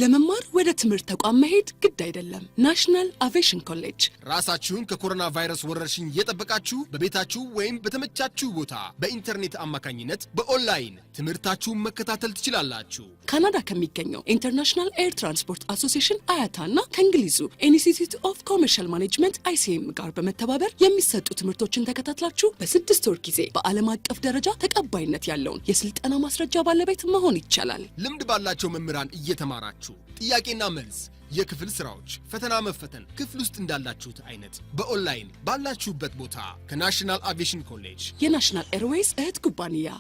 ለመማር ወደ ትምህርት ተቋም መሄድ ግድ አይደለም። ናሽናል አቪዬሽን ኮሌጅ ራሳችሁን ከኮሮና ቫይረስ ወረርሽኝ እየጠበቃችሁ በቤታችሁ ወይም በተመቻችሁ ቦታ በኢንተርኔት አማካኝነት በኦንላይን ትምህርታችሁን መከታተል ትችላላችሁ። ካናዳ ከሚገኘው ኢንተርናሽናል ኤር ትራንስፖርት አሶሲዬሽን አያታና ከእንግሊዙ ኢንስቲትዩት ኦፍ ኮመርሻል ማኔጅመንት ICM ጋር በመተባበር የሚሰጡ ትምህርቶችን ተከታትላችሁ በ6 ወር ጊዜ በዓለም አቀፍ ደረጃ ተቀባይነት ያለውን የስልጠና ማስረጃ ባለቤት መሆን ይቻላል። ልምድ ባላቸው መምህራን እየተማራችሁ ጥያቄና መልስ የክፍል ስራዎች ፈተና መፈተን ክፍል ውስጥ እንዳላችሁት አይነት በኦንላይን ባላችሁበት ቦታ ከናሽናል አቪዬሽን ኮሌጅ የናሽናል ኤርዌይስ እህት ኩባንያ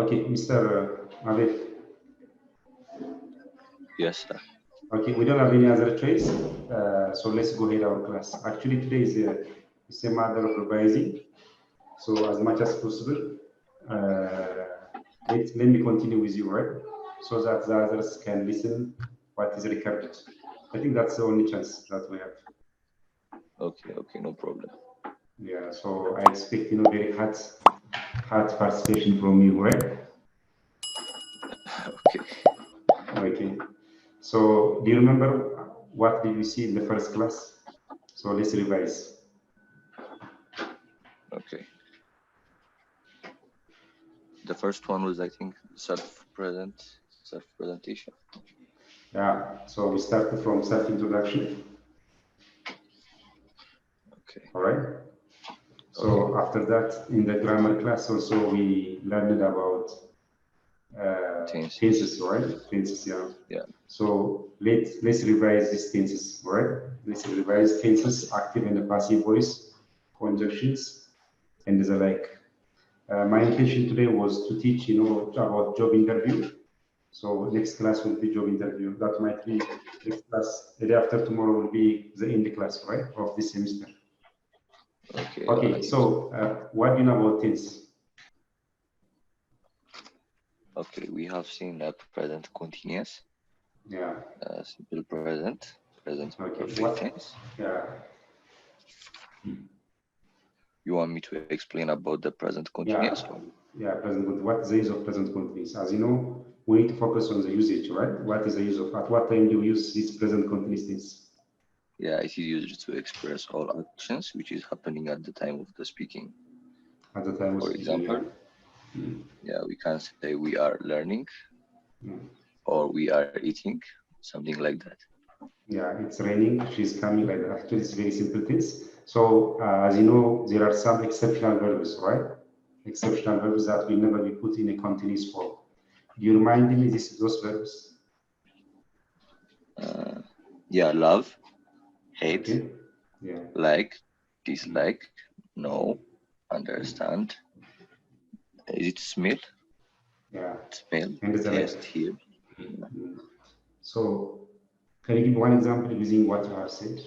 Okay, Mr. Avif. Yes, sir. Okay, we don't have any other choice, so let's go ahead our class. Actually, today is a matter of revising, so as much as possible, let me continue with you, right? So that the others can listen what is recorded. I think that's the only chance that we have. Okay, no problem. Yeah, so I expect, very hard participation from you, right? Okay. So, do you remember what did we see in the first class? So let's revise. Okay. The first one was, I think, self-presentation. Yeah. So we started from self-introduction. Okay. All right. So after that, in the grammar class also we learned about tenses, right? Tenses, yeah. So let's revise these tenses, right? Let's revise tenses, active and passive voice, conjunctions, and the like. My intention today was to teach, about job interview. So next class will be job interview. That might be next class. The day after tomorrow will be the end class, right, of this semester. Okay. So what do you know about tense? Okay, we have seen present continuous. Yeah. Simple present perfect tense. Yeah. You want me to explain about the present continuous? Yeah, present. What is the use of present continuous? As you know, we need to focus on the usage, right? What is the use of? At what time do we use this present continuous tense? Yeah, it is used to express all actions which is happening at the time of the speaking. At the time of For speaking, example, yeah, we can say we are learning or we are eating, something like that. Yeah, it's raining, she's coming, like that. Actually, it's very simple things. So, as you know, there are some exceptional verbs, right? Exceptional verbs that will never be put in a continuous form. Do you remind me those verbs? Yeah, love, hate, yeah, like, dislike, know, understand. Is it smell? Yeah. Smell, taste, hear. So, can you give one example using what you have said?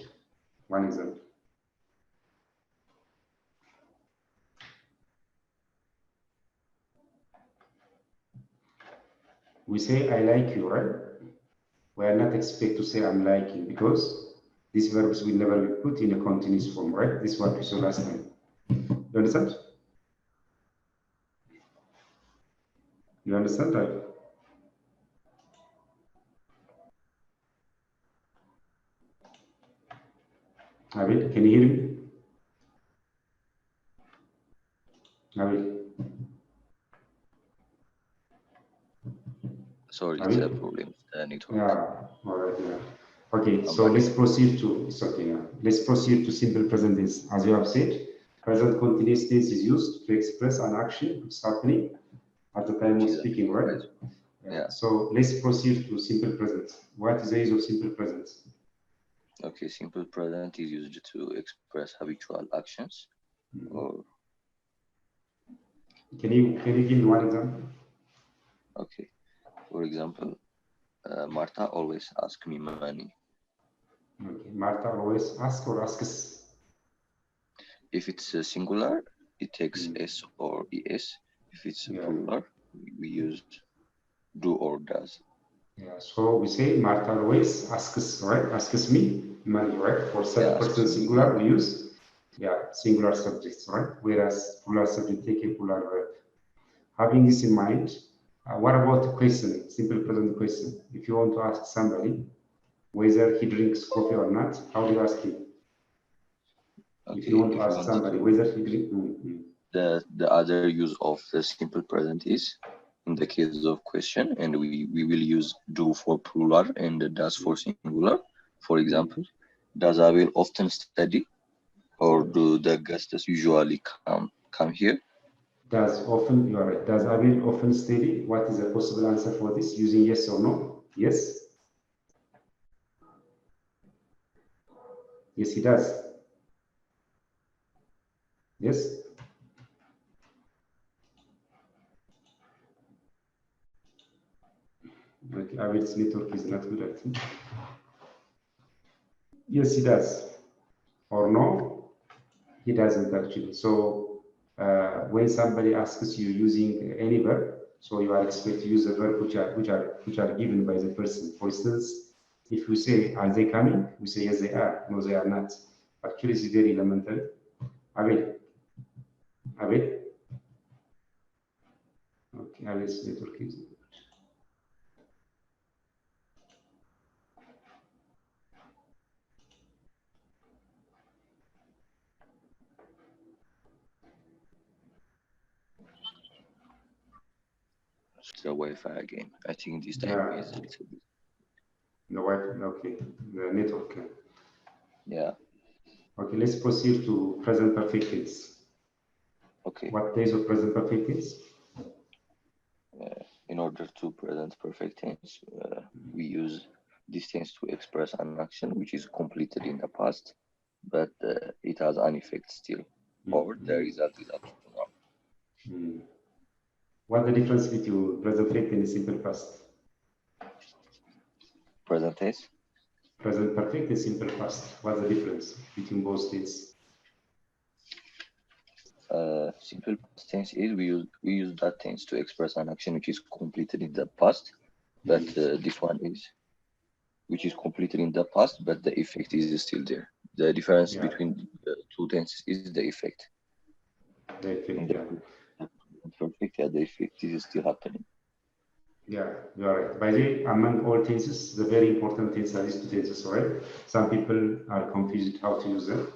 One example. We say, I like you, right? We are not expect to say, I'm liking, because these verbs will never be put in a continuous form, right? This is what we saw last time. You understand? You understand, right? Abid, can you hear me? Abid. Sorry, it's a problem with the network. Yeah, all right, yeah. Okay, so let's proceed to, it's okay now. Let's proceed to simple present tense. As you have said, present continuous tense is used to express an action which is happening at the time of speaking, right? Yeah. So let's proceed to simple present. What is the use of simple present? Okay, simple present is used to express habitual actions. Or can you give me one example? Okay, for example, Martha always asks me money. Okay, Martha always asks or asks? If it's singular, it takes s or es. If it's plural, we use do or does. Yeah, so we say Martha always asks, right? Asks me. money, right? For third person singular, we use singular subjects, right? Whereas plural subject take a plural verb. Having this in mind, what about the question, simple present question? If you want to ask somebody whether he drinks coffee or not, how do you ask him? Okay, if you want to ask somebody whether he drinks, the other use of the simple present is in the case of question, and we will use do for plural and does for singular. For example, does Abel often study, or do the guests usually come here? Does often, you are right. Does Abel often study? What is the possible answer for this using yes or no? Yes. Yes, he does. Yes. Okay, Abel's network is not good, I think. Yes, he does. Or no, he doesn't actually. So when somebody asks you using any verb, so you are expected to use the verb which are given by the person. For instance, if you say are they coming, we say yes they are. No, they are not. Actually, it's very elementary. Abel, Abel. Okay, Abel's network is. The Wi-Fi again. I think this time is a little bit. The Wi-Fi, okay, the network. Yeah. Okay, let's proceed to present perfect tense. Okay. What days of present perfect tense? In order to present perfect tense, we use this tense to express an action which is completed in the past, but it has an effect still, or the result is up to now. What's the difference between present perfect and simple past? Present tense? Present perfect and simple past. What's the difference between both tense? Simple past tense is we use that tense to express an action which is completed in the past, but this one is which is completed in the past, but the effect is still there. The difference between the two tenses is the effect. The effect, perfect, the effect is still happening. Yeah, you are right. By the way, among all tenses, the very important tense are these two tenses, right? Some people are confused how to use them.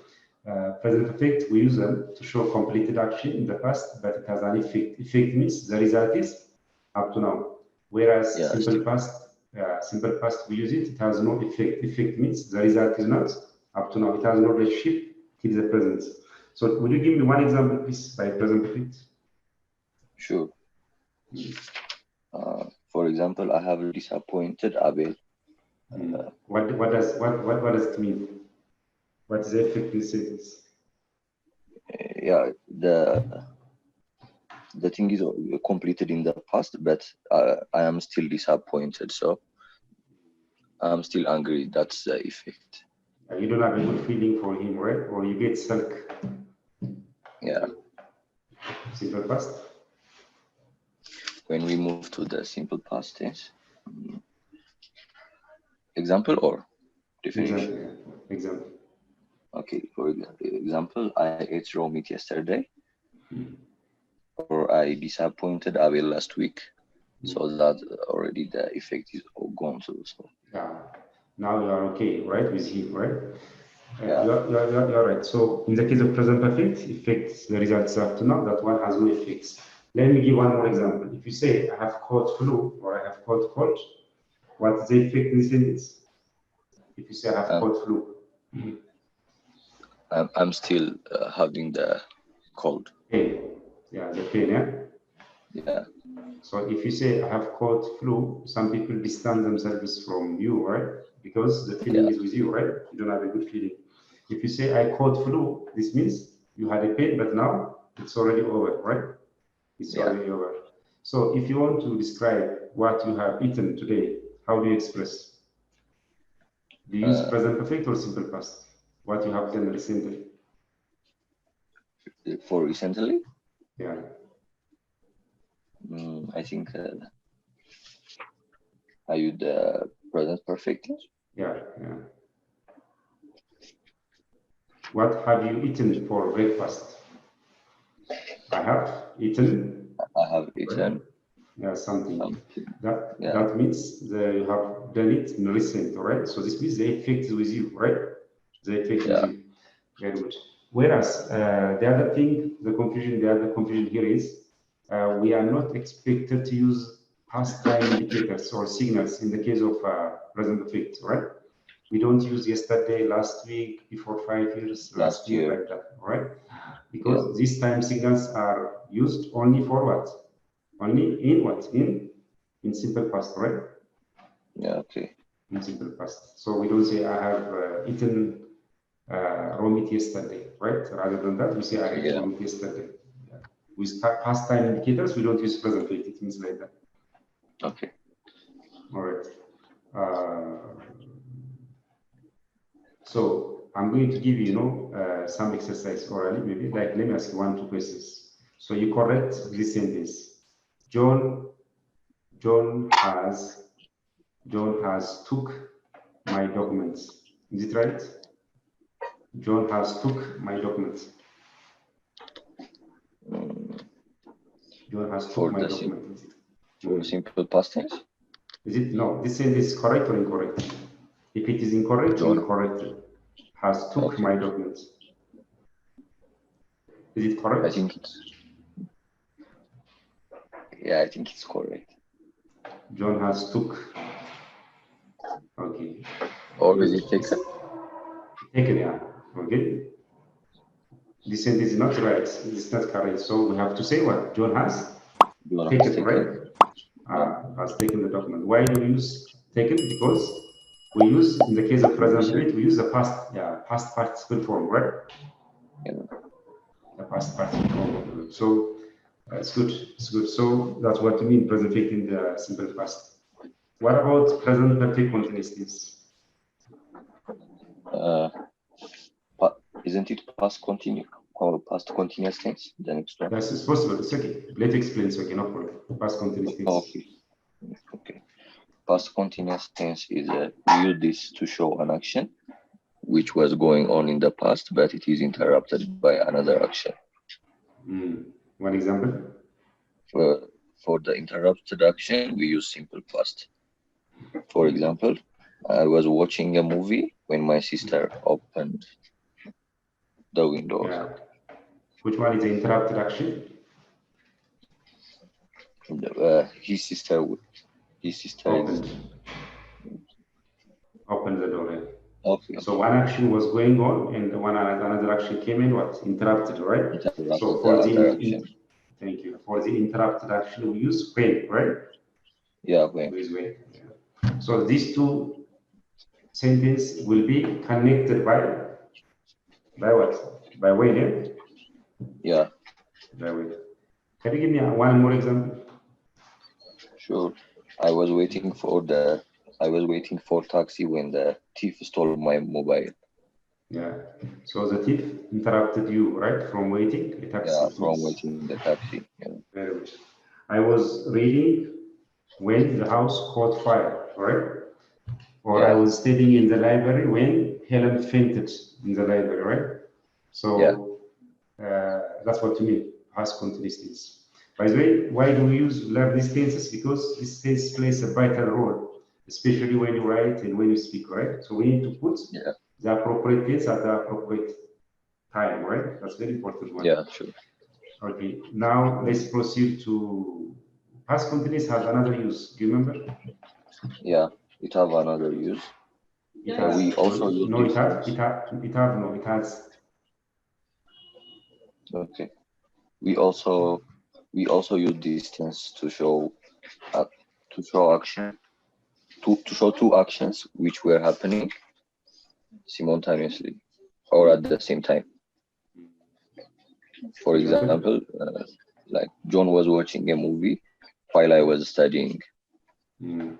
Present perfect, we use them to show completed action in the past, but it has an effect. Effect means the result is up to now. Whereas simple past, we use it, it has no effect. Effect means the result is not up to now. It has no relationship till the present. So would you give me one example, please, by present perfect? Sure. For example, I have disappointed Abel. What does it mean? What is the effect in sentence? Yeah, the thing is completed in the past, but I am still disappointed, so I'm still angry. That's the effect. You don't have a good feeling for him, right? Or you get sulk. Yeah. Simple past. When we move to the simple past tense, example or definition? Example. Okay, for example, I ate raw meat yesterday, or I disappointed Abel last week. So that already the effect is all gone. So yeah, now you are okay, right, with him, right? Yeah. You're right. So in the case of present perfect, effects the results up to now, that one has no effects. Let me give one more example. If you say I have caught flu or I have caught cold, what is the effect in the sentence? If you say I have caught flu, I'm still having the cold. Pain. Yeah, the pain, yeah? Yeah. So if you say I have caught flu, some people distance themselves from you, right? Because the feeling is with you, right? You don't have a good feeling. If you say I caught flu, this means you had a pain, but now it's already over, right? It's already over. So if you want to describe what you have eaten today, how do you express? Do you use present perfect or simple past? What you have done recently? For recently? Yeah. I think I use the present perfect tense. Yeah. What have you eaten for breakfast? I have eaten. I have eaten Yeah, something. something. That Yeah. that means you have done it in recent, right? So this means the effect is with you, right? The effect is Yeah. you. Very good. Whereas the other thing, the other confusion here is we are not expected to use past time indicators or signals in the case of present effect, right? We don't use yesterday, last week, before 5 years, last Last year, year. like that, right? Yeah. Because these time signals are used only for what? Only in what? In simple past, right? Yeah. Okay. In simple past. So we don't say I have eaten raw meat yesterday, right? Rather than that, we say I ate Yeah. raw meat yesterday. Yeah. With past time indicators, we don't use present weight. It means like that. Okay. All right. So I'm going to give you, some exercise orally, maybe like let me ask you 1, 2 questions. So you correct this sentence. John has took my documents. Is it right? John has took my documents. John has took my documents. For simple past tense. Is it? No, this sentence is correct or incorrect? If it is incorrect, you will John correct it. Has took Okay. my documents. Is it correct? I think it's I think it's correct. John has took. Okay. Or is it taken? Taken, yeah. Okay. This sentence is not right. It's not correct. So we have to say what? John has John has taken, right? taken. Yeah. Has taken the document. Why do we use taken? Because we use, in the case of present Receive. tense, we use the past participle form, right? Yeah. The past participle form. So it's good. It's good. So that's what you mean present perfect in the simple past. What about present perfect continuous tense? Isn't it past continue or past continuous tense? The next one. Yes, it's possible. It's okay. Let's explain. It's okay. No problem. Past continuous tense. Okay. Okay. Past continuous tense is we use this to show an action which was going on in the past, but it is interrupted by another action. One example. For the interrupted action, we use simple past. For example, I was watching a movie when my sister opened the window. Yeah. Which one is the interrupted action? His sister opened the door. Yeah. Okay. So one action was going on, and another action came in. What? Interrupted, right? Interrupted So for the other action. Thank you. For the interrupted action, we use when, right? Yeah, when. We use when. Yeah. So these two sentences will be connected by what? By when, yeah? Yeah. By when. Can you give me one more example? Sure. I was waiting for taxi when the thief stole my mobile. Yeah. So the thief interrupted you, right? From waiting a taxi. Yeah, from waiting the taxi. Yeah. Very good. I was reading when the house caught fire, right? Or I was studying in the library when Helen fainted in the library, right? So that's what you mean, past continuous tense. By the way, why do we learn these tenses? Because this tense plays a vital role, especially when you write and when you speak, right? So we need to put the appropriate tense at the appropriate time, right? That's very important one. Yeah, sure. Okay, now let's proceed to past continuous has another use. Do you remember? Yeah, it have another use. It has. We also use no, it has. Okay. We also use this tense to show action to show two actions which were happening simultaneously or at the same time. For example, like John was watching a movie while I was studying. Very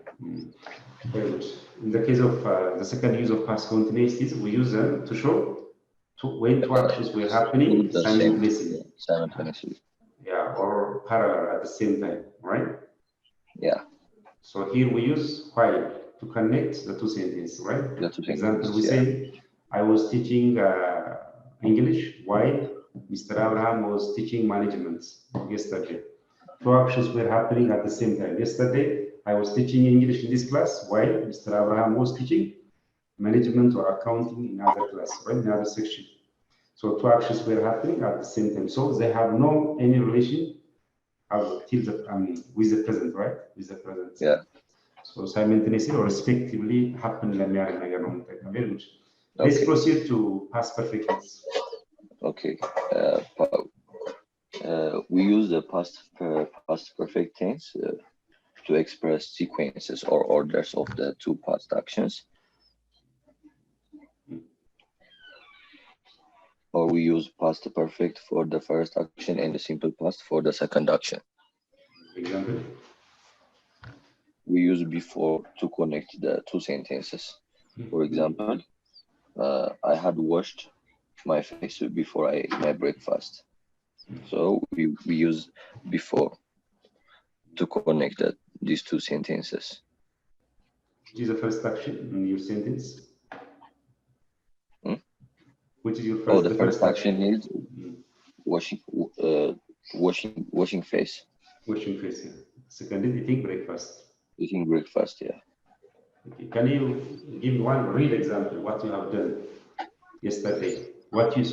good. In the case of the second use of past continuous, we use them to show when two actions were happening simultaneously. Yeah, or parallel at the same time, right? Yeah. So here we use while to connect the two sentences, right? The two Example, sentences, we say, I was teaching English while Mr. Abraham was teaching management yesterday. Two actions were happening at the same time. Yesterday, I was teaching English in this class while Mr. Abraham was teaching management or accounting in other class, right, in other section. So two actions were happening at the same time. So they have no any relation till the, with the present, right? With the present. Yeah. So simultaneously or respectively happen. Very good. Let's Okay. proceed to past perfect tense. Okay. We use the past perfect tense to express sequences or orders of the two past actions. Or we use past perfect for the first action and the simple past for the second action. Example? We use before to connect the two sentences. For example, I had washed my face before I ate my breakfast. So we use before to connect these two sentences. Which is the first action in your sentence? Which is your first? Oh, the first action is washing face. Washing face. Yeah. Second is eating breakfast. Eating breakfast, yeah. Okay. Can you give one real example what you have done yesterday? What you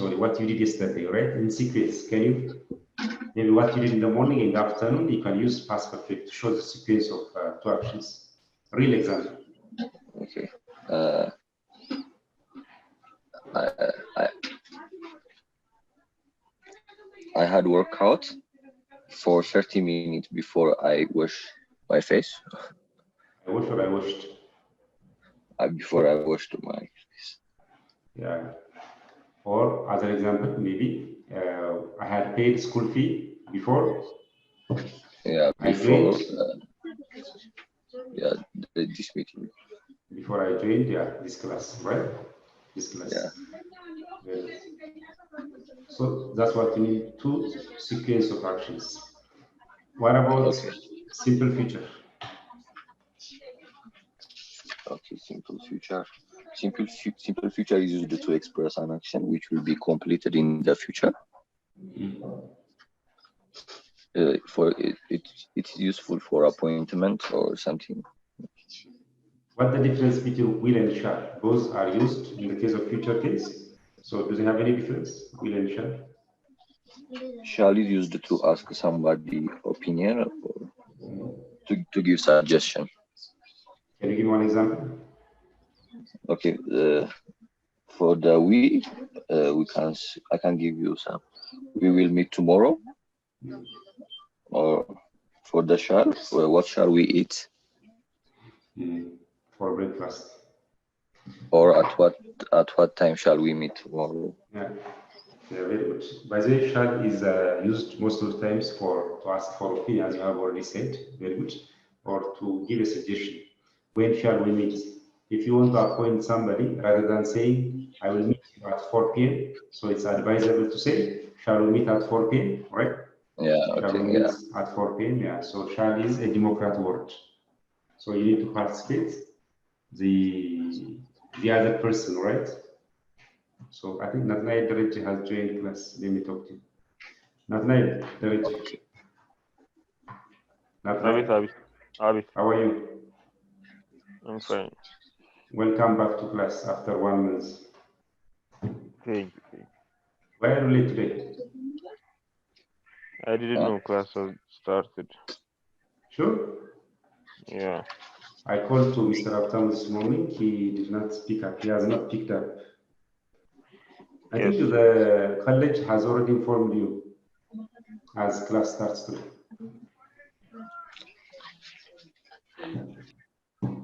did yesterday, right? In sequence. Can you maybe what you did in the morning and the afternoon? You can use past perfect to show the sequence of two actions. Real example. Okay. I had workout for 30 minutes before I wash my face. I washed or I washed? Before I washed my face. Yeah. Or other example, maybe I had paid school fee before. Yeah, before. This meeting. Before I joined, this class, right? This class. Yeah. So that's what you need, two sequence of actions. What about simple future? Okay, simple future. Simple future is used to express an action which will be completed in the future. It's useful for appointment or something. What the difference between will and shall? Both are used in the case of future tense. So do they have any difference? Will and shall? Shall is used to ask somebody opinion or to give suggestion. Can you give one example? Okay. For the I can give you some. We will meet tomorrow. Or for the shall, what shall we eat? For breakfast. Or at what time shall we meet tomorrow? Yeah, very good. By the way, shall is used most of the times to ask for opinion, as you have already said. Very good. Or to give a suggestion. When shall we meet? If you want to appoint somebody, rather than saying, I will meet you at 4 p.m., so it's advisable to say, shall we meet at 4 p.m., right? Yeah, Shall we meet at 4 p.m.? Yeah, so shall is a Democrat word. So you need to participate the other person, right? So I think Natnael Dereje has joined class. Let me talk to you. Natnael Dereje. Natnael. Abby. How are you? I'm fine. Welcome back to class after 1 month. Thank you. Where are you late today? I didn't know class has started. Sure? Yeah. I called to Mr. Aftam this morning. He did not pick up. He has not picked up. I think the college has already informed you as class starts today.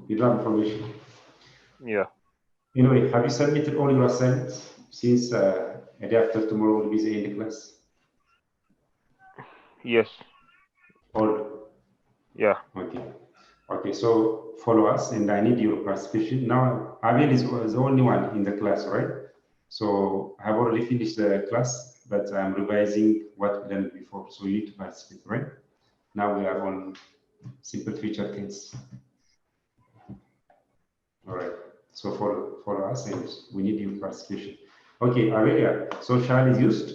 You don't have information. Yeah. Anyway, have you submitted all your assignments since a day after tomorrow will be the end of class? Yes. All? Yeah. Okay. Okay, so follow us and I need your participation. Now, Abel is the only one in the class, right? So I have already finished the class, but I'm revising what we done before. So you need to participate, right? Now we are on simple future tense. All right. So follow us and we need your participation. Okay, Aurelia. So shall is used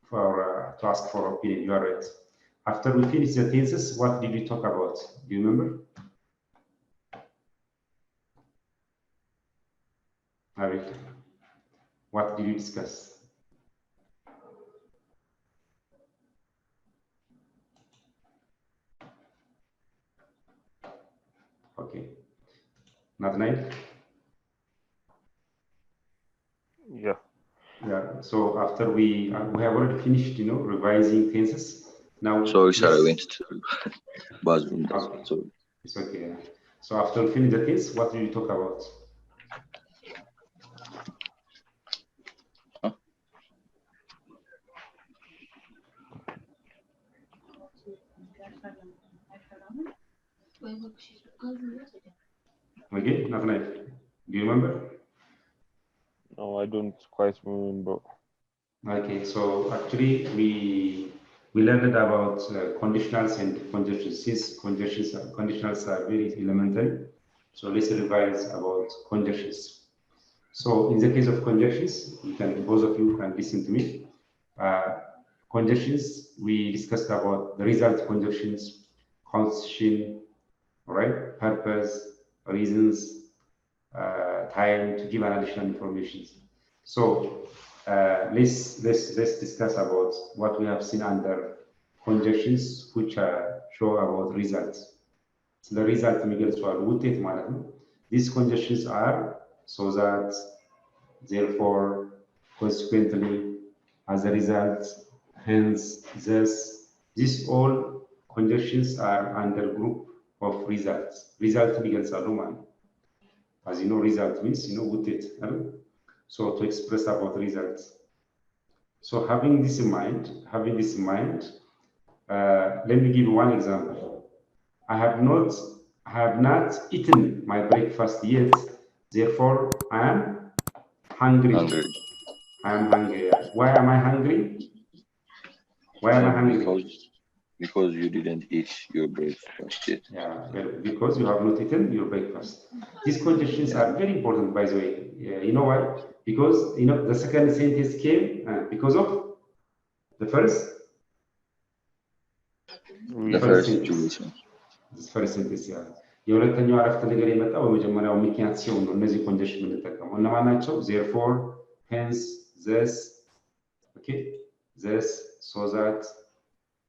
for to ask for opinion. You are right. After we finish the tenses, what did we talk about? Do you remember? Aurelia, what did we discuss? Okay. Not nine? Yeah. Yeah. So after we have already finished, revising tenses. Now, Sorry, sir, I let's. went to bathroom. That's Okay. sorry. It's okay. Yeah. So after we finish the tense, what did we talk about? Huh? Okay, not nine. Do you remember? No, I don't quite remember. Okay, so actually we learned about conditionals and conjunctions. Since conditionals are very elementary, so let's revise about conjunctions. So in the case of conjunctions, both of you can listen to me. Conjunctions, we discussed about the result conjunctions, constitution, right? Purpose, reasons, time to give an additional information. So let's discuss about what we have seen under conjunctions, which show about results. So the result የሚገልጹ አሉ ውጤት ማለት ነው። These conjunctions are so that, therefore, consequently, as a result, hence, thus. These all conjunctions are under group of results. Result የሚገልጻሉ ማለት ነው። As you know, result means ውጤት አይደል? So to express about results. So having this in mind, let me give one example. I have not eaten my breakfast yet. Therefore, I am hungry. Hungry. I am hungry. Why am I hungry? Why am I hungry? Because you didn't eat your breakfast yet. Yeah, well, because you have not eaten your breakfast. These conditions are very important, by the way. You know why? Because the second sentence came because of the first situation. This first sentence, yeah. የሁለተኛው አረፍተ ነገር የመጣው በመጀመሪያው ምክንያት ሲሆን ነው እነዚህ ኮንዲሽን የምንጠቀመው እነማን ናቸው? therefore, hence, thus, okay, thus, so that,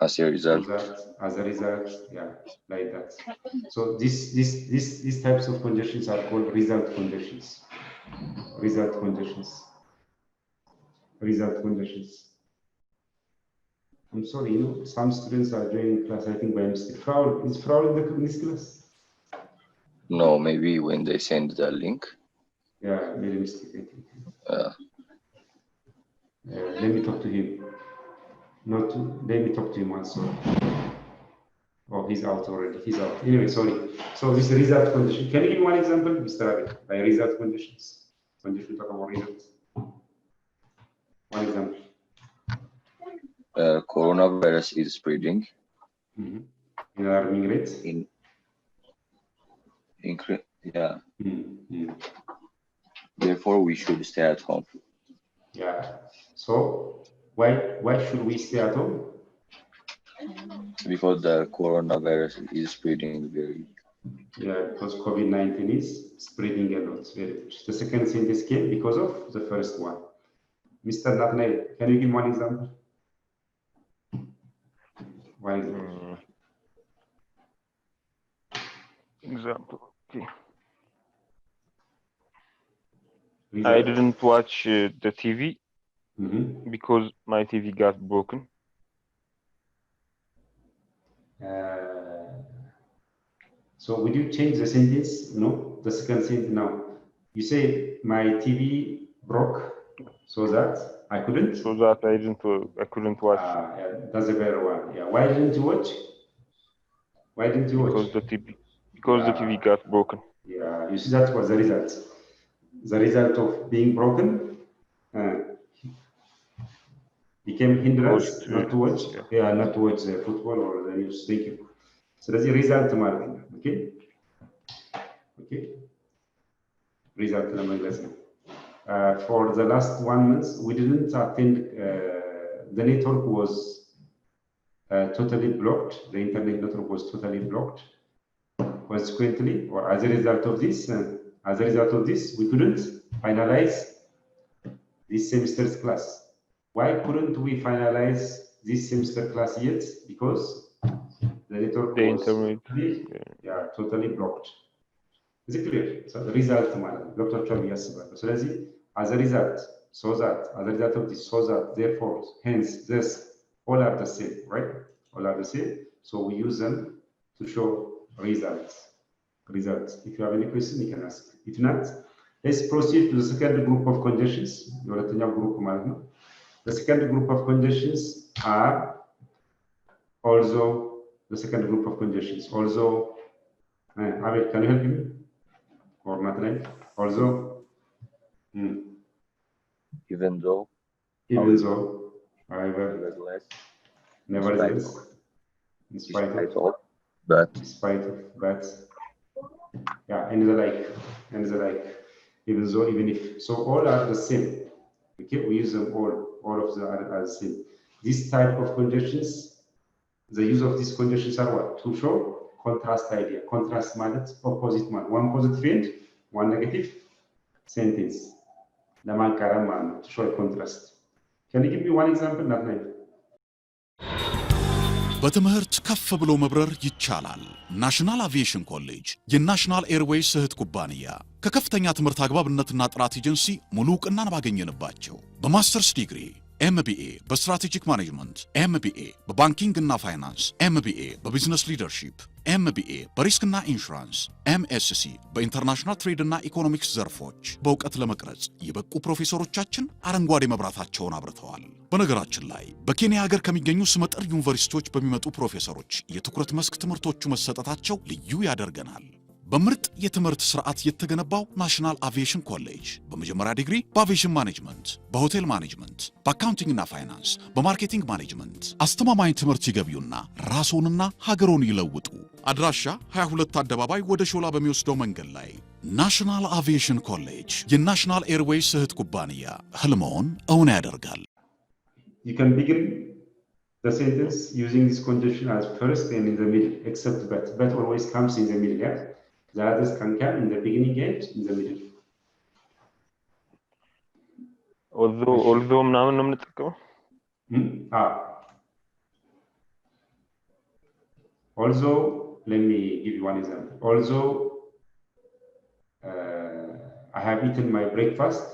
as a result, yeah, like that. So these types of conditions are called result conditions. I'm sorry, some students are joining class, I think, by mistake. Is Frau in this class? No, maybe when they send the link. Yeah, made a mistake, I think. Let me talk to him. Let me talk to him once. Oh, he's out already. He's out. Anyway, sorry. So this result condition. Can you give me one example, Mr. Abi, by result conditions? Condition talk about results. One example. Coronavirus is spreading. In alarming rates. Yeah. Therefore, we should stay at home. Yeah. So why should we stay at home? Because the coronavirus is spreading very. Yeah, because COVID-19 is spreading a lot. Very much. The second sentence came because of the first one. Mr. Natnail, can you give one example? One example. Example. Okay. Result. I didn't watch the TV because my TV got broken. So would you change the sentence? No, the second sentence now. You say my TV broke so that I couldn't. So that I couldn't watch. Yeah, that's a better one. Yeah. Why didn't you watch? Why didn't you watch? Because the TV got broken. Yeah, you see that was the result. The result of being broken became hindrance not to watch. Yeah, not to watch the football or the news. Thank you. So that's the result, Martin. Okay. Result ለመግለጽ ነው። for the last 1 month, we didn't attend, the network was totally blocked. The internet network was totally blocked. Consequently, or as a result of this, we couldn't finalize this semester's class. Why couldn't we finalize this semester class yet? Because the network The was internet. totally blocked. Is it clear? So the result ማለት ነው ገብቷችኋል ብዬ አስባለሁ። ስለዚህ as a result, of this, so that, therefore, hence, this, all are the same, right? All are the same. So we use them to show results. If you have any question, you can ask. If not, let's proceed to the second group of conditions. The second group of conditions are also the second group of conditions. Also, Abel, can you help me? Or not, right? Also, Even though, however, nevertheless, in spite of, but, yeah, and the like, even though, even if, so all are the same. Okay, we use them all of them are the same. This type of conditions, the use of these conditions are what? To show contrast idea. Contrast ማለት opposite ማለት one positive and one negative sentence. ለማቃረም ማለት ነው. To show a contrast. Can you give me one example? Not like. በትምህርት ከፍ ብሎ መብረር ይቻላል። ናሽናል አቪዬሽን ኮሌጅ የናሽናል ኤርዌይስ እህት ኩባንያ ከከፍተኛ ትምህርት አግባብነትና ጥራት ኤጀንሲ ሙሉ ዕውቅናን ባገኘንባቸው በማስተርስ ዲግሪ ኤምቢኤ በስትራቴጂክ ማኔጅመንት፣ ኤምቢኤ በባንኪንግ እና ፋይናንስ፣ ኤምቢኤ በቢዝነስ ሊደርሺፕ፣ ኤምቢኤ በሪስክና ኢንሹራንስ፣ ኤምኤስሲ በኢንተርናሽናል ትሬድ እና ኢኮኖሚክስ ዘርፎች በእውቀት ለመቅረጽ የበቁ ፕሮፌሰሮቻችን አረንጓዴ መብራታቸውን አብርተዋል። በነገራችን ላይ በኬንያ ሀገር ከሚገኙ ስመጥር ዩኒቨርሲቲዎች በሚመጡ ፕሮፌሰሮች የትኩረት መስክ ትምህርቶቹ መሰጠታቸው ልዩ ያደርገናል። በምርጥ የትምህርት ስርዓት የተገነባው ናሽናል አቪዬሽን ኮሌጅ በመጀመሪያ ዲግሪ በአቪዬሽን ማኔጅመንት፣ በሆቴል ማኔጅመንት፣ በአካውንቲንግና ፋይናንስ፣ በማርኬቲንግ ማኔጅመንት አስተማማኝ ትምህርት ይገቢውና ራስዎንና ሀገሮን ይለውጡ። አድራሻ 22 አደባባይ ወደ ሾላ በሚወስደው መንገድ ላይ ናሽናል አቪዬሽን ኮሌጅ የናሽናል ኤርዌይስ እህት ኩባንያ ህልሞን እውን ያደርጋል። You can begin the sentence using this condition as first and in the middle, except but always comes in the middle, yeah? The others can come in the beginning and in the middle. although ምናምን ነው የምንጠቀመው። Also, let me give you one example. Also, I have eaten my breakfast.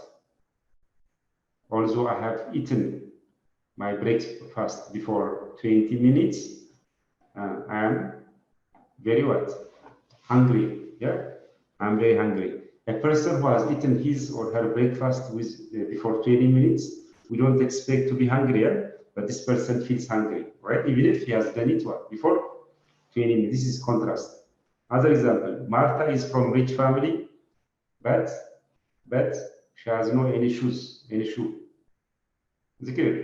Also, I have eaten my breakfast before 20 minutes. I am very what? Hungry. Yeah, I'm very hungry. A person who has eaten his or her breakfast before 20 minutes, we don't expect to be hungry, yeah? But this person feels hungry, right? Even if he has done it what? Before 20 minutes. This is contrast. Other example, Martha is from rich family, but she has no any shoes, any shoe. Is it clear?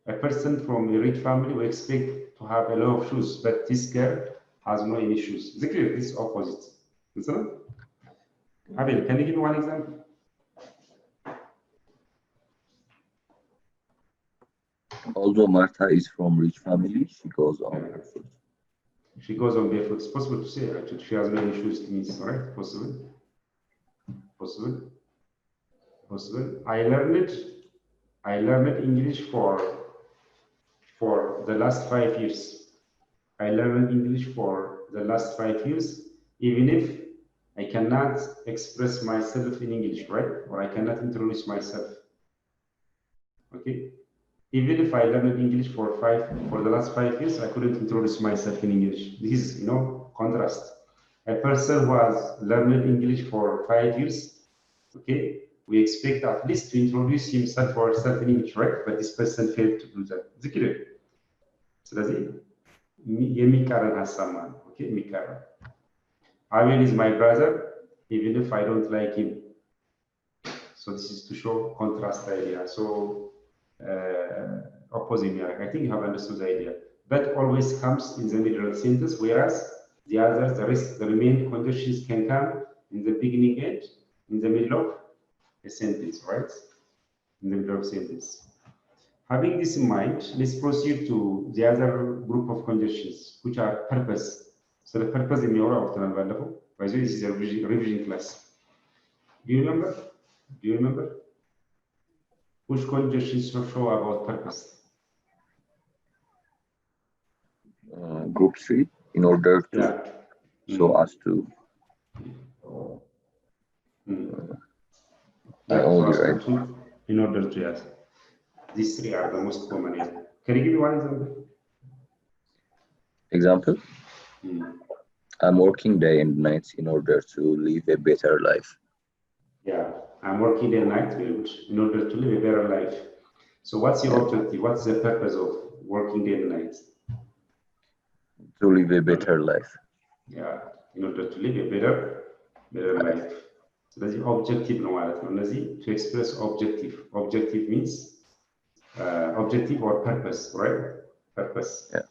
A person from a rich family, we expect to have a lot of shoes, but this girl has no any shoes. Is it clear? This is opposite. Listen. Abel, can you give me one example? although Martha is from rich family, she goes on barefoot. She goes on barefoot. It's possible to say, actually. She has no any shoes, means, right? Possible. I learned English for the last 5 years. I learned English for the last 5 years, even if I cannot express myself in English, right? Or I cannot introduce myself. Okay? Even if I learned English for the last 5 years, I couldn't introduce myself in English. This is, contrast. A person who has learned English for 5 years, okay, we expect at least to introduce himself or herself in English, right? But this person failed to do that. Is it clear? ስለዚህ የሚቃረን ሀሳብ ማለት ነው። Okay, የሚቃረን Abel is my brother, even if I don't like him. So this is to show contrast idea. So opposing, I think you have understood the idea. But always comes in the middle of the sentence, whereas the others, the remaining conditions can come in the beginning and in the middle of a sentence, right? In the middle of sentence. Having this in mind, let's proceed to the other group of conditions, which are purpose. So the purpose in your outline, by the way, this is a revision class. Do you remember? Do you remember? Which conditions show about purpose? Group 3, in order to, yeah. so as to. Yeah, only so right. To, in order to, yes. These three are the most common. Yeah. Can you give me one example? Example? I'm working day and night in order to live a better life. Yeah, I'm working day and night in order to live a better life. So what's your objective? What's the purpose of working day and night? To live a better life. Yeah, in order to live a better life. So that's the objective no matter. To express objective. Objective means objective or purpose, right? Purpose. Yeah.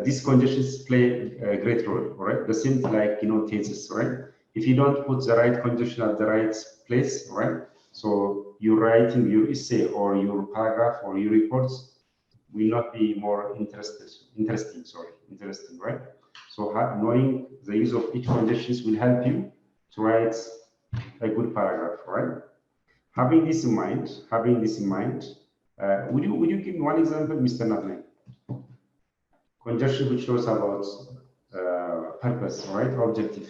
These conditions play a great role, right? The same like tenses, right? If you don't put the right condition at the right place, right? So your writing, your essay, or your paragraph, or your reports will not be more interesting, right? So knowing the use of each conditions will help you to write a good paragraph, right? Having this in mind, would you give me one example, Mr. Nathan? Conjunction which shows about purpose, right? Objective.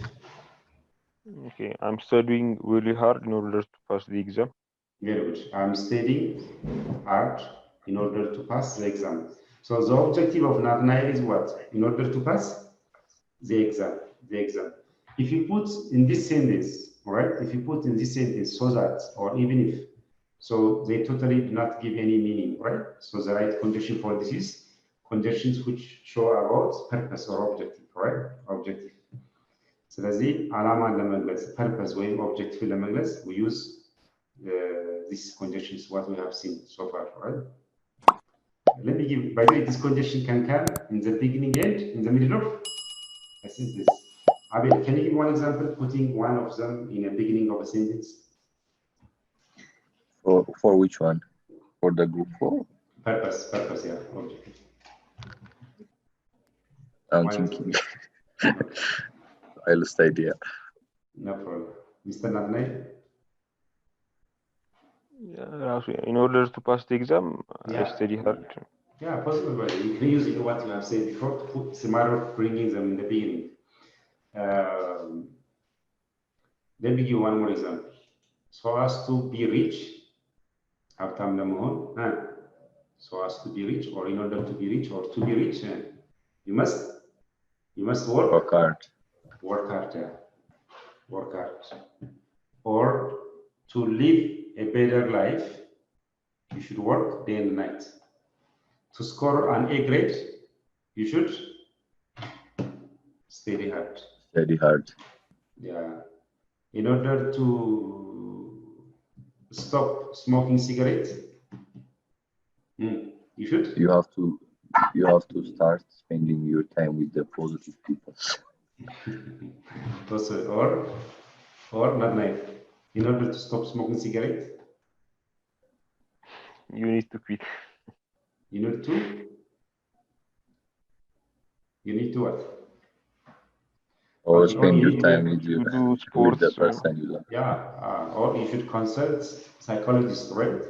Okay, I'm studying really hard in order to pass the exam. Very good. I'm studying hard in order to pass the exam. So the objective of Nathan is what? In order to pass the exam. If you put in this sentence, right? If you put in this sentence so that, or even if, so they totally do not give any meaning, right? So the right condition for this is conditions which show about purpose or objective, right? Objective. ስለዚህ ዓላማን ለመግለጽ purpose ወይም objective ለመግለጽ we use these conditions what we have seen so far, right? Let me give, by the way, this condition can come in the beginning and in the middle of a sentence. Abel, can you give one example, putting one of them in the beginning of a sentence? For which one? For the group 4? Purpose, yeah, objective. I'm thinking. I lost idea. No problem. Mr. Nadnay? Yeah, in order to pass the exam, I study hard. Yeah, possible, but you can use what you have said before to put, it's a matter of bringing them in the beginning. Let me give you one more example. So as to be rich, so as to be rich, or in order to be rich, or to be rich, you must work hard. Work hard, yeah. Work hard. Or to live a better life, you should work day and night. To score an A grade, you should study hard. Study hard. Yeah. In order to stop smoking cigarettes, you should. You have to start spending your time with the positive people. or not night. In order to stop smoking cigarettes, you need to quit. You need to what? Or spend your time with you do sports, with the person you love. Yeah, or you should consult psychologist, right?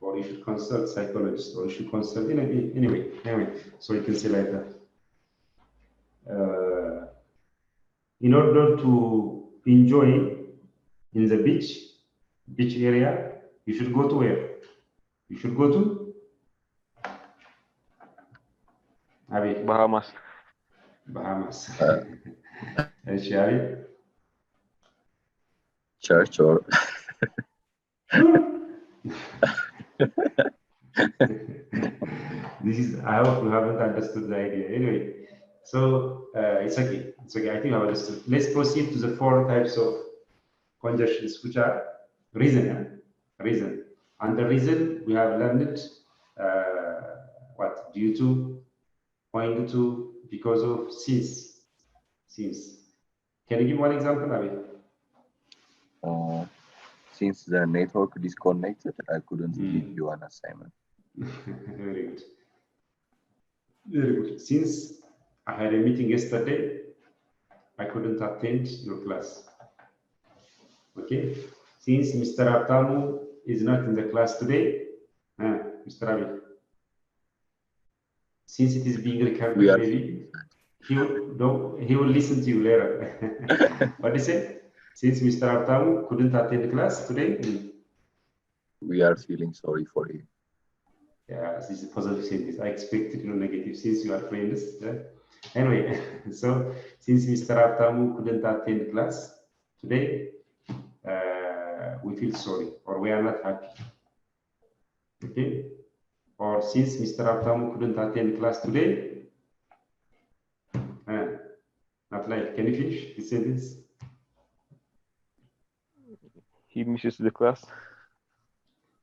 Or you should consult psychologist, or you should consult anyway. So you can say like that. In order to enjoy in the beach area, you should go to where? You should go to Bahamas. Church or this is, I hope you haven't understood the idea. Anyway, so it's okay. I think I understood. Let's proceed to the 4 types of conjunctions, which are reason. Under reason, we have learned what? Due to, point to, because of, since. Can you give one example, Abhi? since the network disconnected, I couldn't give you an assignment. Very good. Very good. Since I had a meeting yesterday, I couldn't attend your class. Okay. Since Mr. Abtamu is not in the class today, Mr. Abi, since it is being recorded, maybe he will listen to you later. What do you say? Since Mr. Abtamu couldn't attend the class today, we are feeling sorry for you. Yeah, this is a positive sentence. I expected negative since you are friends. Yeah? Anyway, so since Mr. Abtamu couldn't attend class today, we feel sorry or we are not happy. Okay? Or since Mr. Abtamu couldn't attend class today, not like, can you finish the sentence? He misses the class.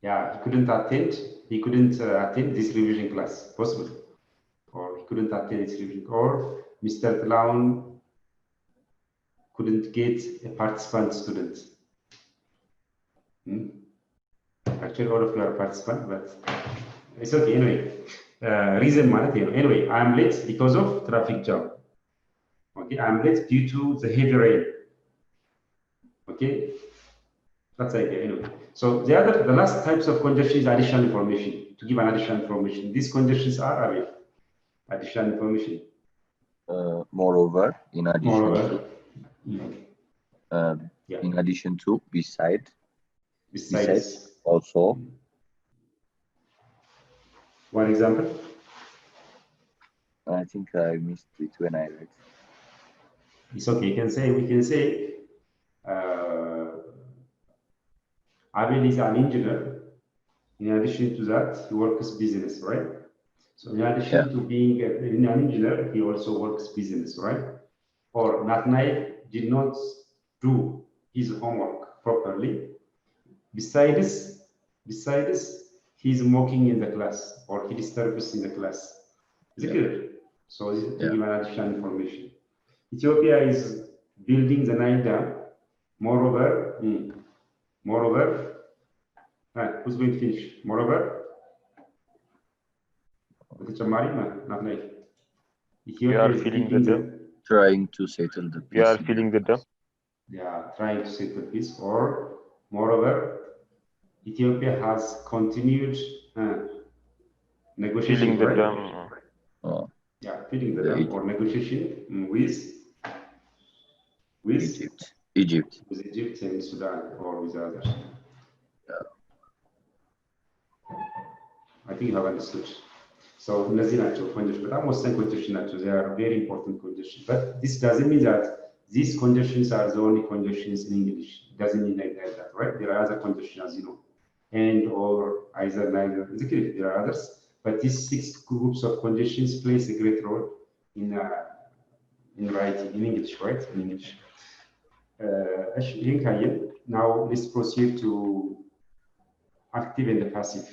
Yeah, he couldn't attend this revision class, possible. Or he couldn't attend this revision, or Mr. Clown couldn't get a participant student. Actually, all of you are participants, but it's okay anyway. Reason anyway, I'm late because of traffic jam. Okay, I'm late due to the heavy rain. Okay, that's okay anyway. So the last types of congestion is additional information. To give an additional information, these congestions are additional information. Moreover, in addition in addition to, besides, also. One example? I think I missed it when I read. It's okay. We can say Abel is an engineer. In addition to that, he works business, right? So in addition to being an engineer, he also works business, right? Or Nathanael did not do his homework properly. Besides, he's mocking in the class or he disturbs in the class. Is it clear? So this is to give an additional information. Ethiopia is building the Nile Dam. Moreover, who's going to finish? Moreover, Ethiopia is filling the dam. Trying to settle the peace. We are filling the dam. Yeah, trying to settle peace. Or moreover, Ethiopia has continued negotiation. Filling the dam. Yeah, filling the dam or negotiation with Egypt. With Egypt and Sudan or with others. I think you have understood. So እነዚህ ናቸው ኮንዲሽን በጣም ወሳኝ ኮንዲሽን ናቸው. They are very important conditions. But this doesn't mean that these conditions are the only conditions in English. It doesn't mean like that, right? There are other conditions, as you know, and or either neither. There are others, but these 6 groups of conditions plays a great role in writing in English, right? In English. Now let's proceed to active and passive.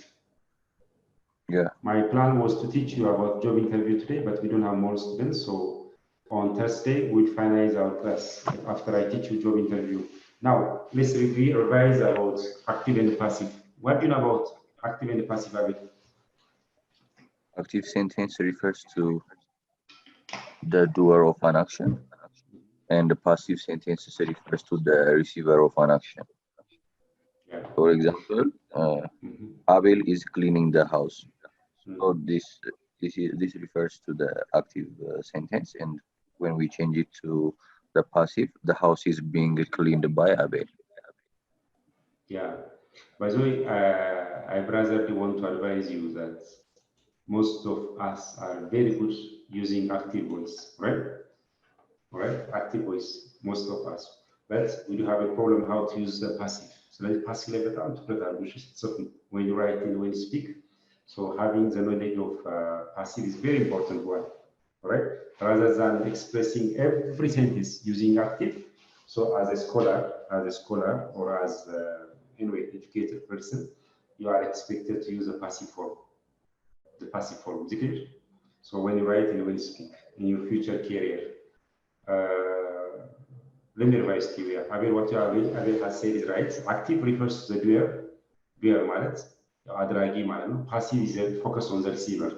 Yeah. My plan was to teach you about job interview today, but we don't have more students. So on Thursday, we'll finalize our class after I teach you job interview. Now, let's revise about active and passive. What do you know about active and passive, Abid? Active sentence refers to the doer of an action, and the passive sentence refers to the receiver of an action. Yeah. For example, Abel is cleaning the house. So this refers to the active sentence, and when we change it to the passive, the house is being cleaned by Abel. Yeah. By the way, I brotherly want to advise you that most of us are very good using active voice, right? Right? Active voice, most of us. But we do have a problem how to use the passive. So let's passive when you write and when you speak. So having the knowledge of passive is very important one, right? Rather than expressing every sentence using active. So as a scholar or as anyway educated person, you are expected to use the passive form. Is it clear? So when you write and when you speak in your future career, let me revise to you. Abel, what you Abel has said is right. Active refers to the doer ማለት አድራጊ ማለት ነው. Passive is the focus on the receiver.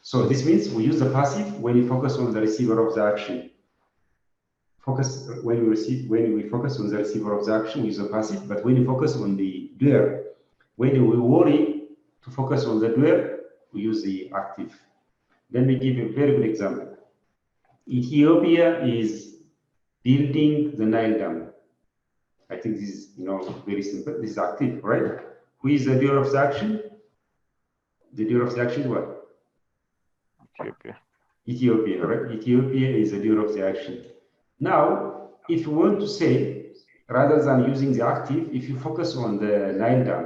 So this means we use the passive when we focus on the receiver of the action. When we focus on the receiver of the action, we use the passive. But when we focus on the doer, when we worry to focus on the doer, we use the active. Let me give you a very good example. Ethiopia is building the Nile Dam. I think this is, very simple. This is active, right? Who is the doer of the action? The doer of the action is what? Ethiopia, right? Ethiopia is the doer of the action. Now, if you want to say, rather than using the active, if you focus on the Nile Dam,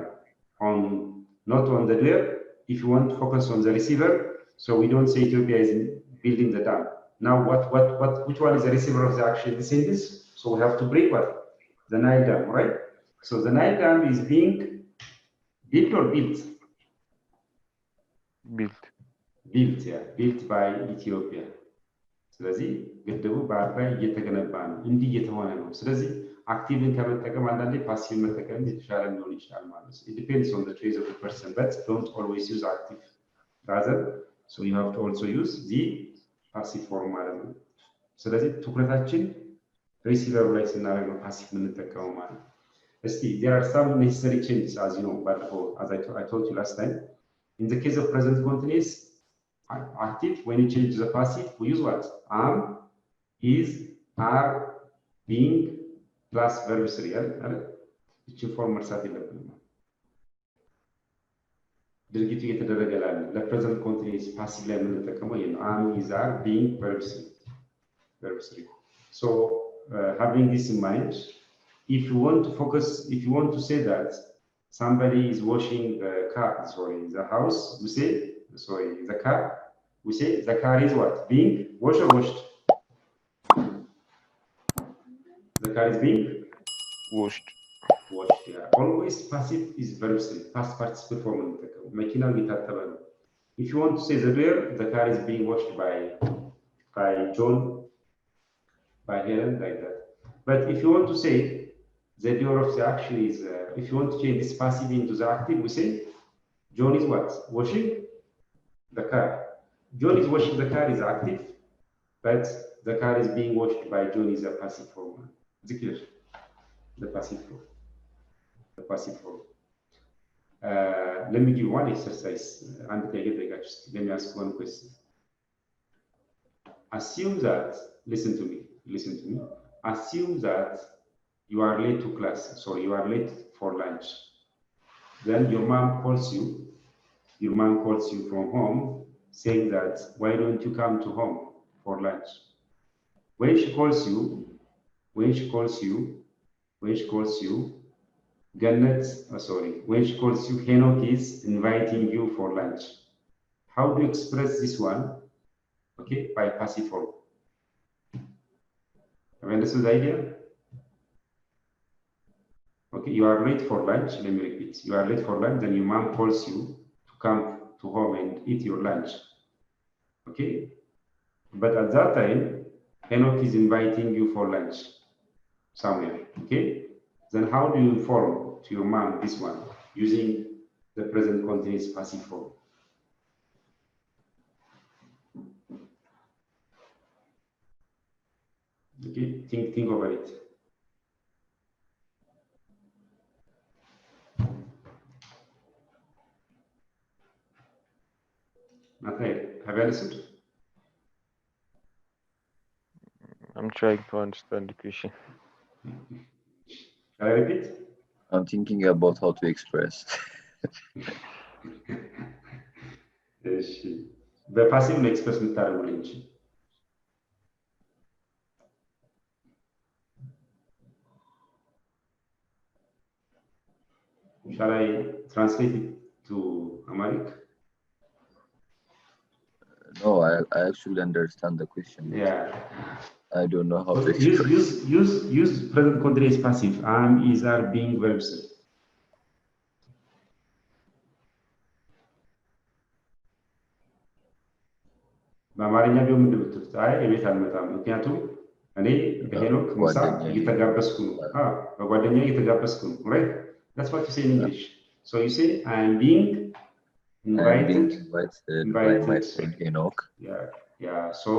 not on the doer, if you want to focus on the receiver, so we don't say Ethiopia is building the dam. Now, which one is the receiver of the action in this sentence? So we have to break what? The Nile Dam, right? So the Nile Dam is being built or built? Built, yeah. Built by Ethiopia. ስለዚህ ግድቡ በአባይ እየተገነባ ነው፣ እንዲህ እየተሆነ ነው። ስለዚህ አክቲቭን ከመጠቀም አንዳንዴ ፓሲቭ መጠቀም የተሻለ ሊሆን ይችላል ማለት ነው። It depends on the choice of the person, but don't always use active. Rather, so you have to also use the passive form ማለት ነው። ስለዚህ ትኩረታችን ሪሲቨሩ ላይ ስናደርግ ነው ፓሲቭ የምንጠቀመው ማለት ነው። እስቲ there are some necessary changes as you know, but as I told you last time, in the case of present continuous active, when you change the passive, we use what? Am, is, are, being, plus verb 3. ይህችን ፎርም መርሳት የለብንም። ድርጊቱ እየተደረገ ላለ ለፕሬዘንት ኮንቲኒዩስ ፓሲቭ ላይ የምንጠቀመው ይሄ ነው። am, is, are, being, verb 3. So having this in mind, if you want to say that somebody is washing the house, we say the car, we say the car is what? Being washed or washed? The car is being washed. Yeah. Always passive is verb 3, past participle form. መኪናው እየታጠበ ነው. If you want to say the car is being washed by John, by Helen, like that. But if you want to say the doer of the action is, if you want to change this passive into the active, we say John is what? Washing the car. John is washing the car is active, but the car is being washed by John is a passive form. Is it clear? The passive form. Let me give one exercise. Let me ask one question. Assume that, listen to me. Assume that you are late to class, so you are late for lunch. Then your mom calls you from home saying that, why don't you come to home for lunch? When she calls you, Gannet, when she calls you, Henok is inviting you for lunch. How do you express this one? Okay, by passive form. Have you understood the idea? Okay, you are late for lunch. Let me repeat. You are late for lunch, then your mom calls you to come to home and eat your lunch. Okay? But at that time, Enoch is inviting you for lunch somewhere. Okay? Then how do you inform to your mom this one using the present continuous passive form? Okay, think over it. Nathaniel, have you understood? I'm trying to understand the question. Can I repeat? I'm thinking about how to express. በፓሲቭ ነው ኤክስፕረስ የምታደርጉልኝ እንጂ Shall I translate it to Amharic? No, I actually understand the question. Yeah. I don't know how to express. Use present continuous passive. Am, is, are, being, verbs. በአማርኛ ቢሆን ምንድን ብትሉት? አይ የቤት አልመጣም ምክንያቱም እኔ በሄኖክ ምሳ እየተጋበዝኩ ነው። በጓደኛ እየተጋበዝኩ ነው። right? That's what you say in English. So you say I am being invited by my friend Enoch. Yeah. So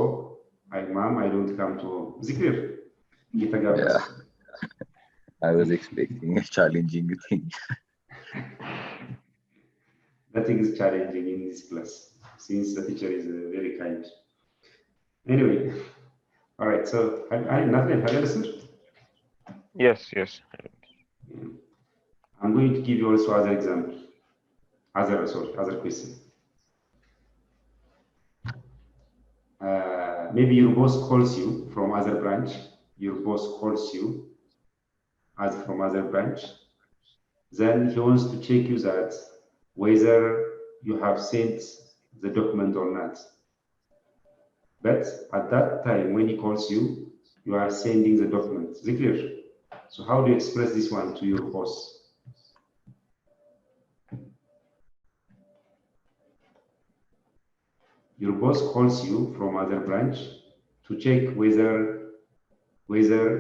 mom, I don't come to home. Is it clear? እየተጋበዝኩ I was expecting a challenging thing. Nothing is challenging in this class since the teacher is very kind. Anyway, all right. So, Nathan, have you understood? Yes. I'm going to give you also other example, other question. Maybe your boss calls you from other branch. Your boss calls you from other branch. Then he wants to check you that whether you have sent the document or not. But at that time, when he calls you, you are sending the document. Is it clear? So how do you express this one to your boss? Your boss calls you from other branch to check whether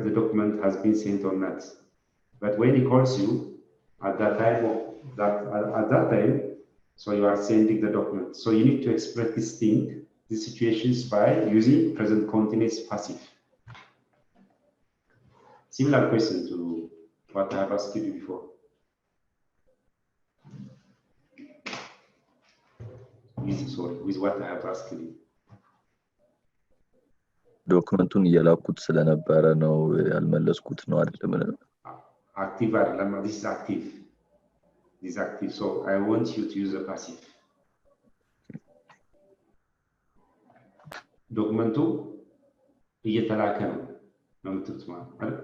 the document has been sent or not. But when he calls you, at that time, so you are sending the document. So you need to express this thing, these situations by using present continuous passive. Similar question to what I have asked you before. With what I have asked you. ዶክመንቱን እየላኩት ስለነበረ ነው ያልመለስኩት ነው አይደለም? Active አይደለም። This is active. This is active. So I want you to use the passive. ዶክመንቱ እየተላከ ነው የምትሉት ማለት አይደል?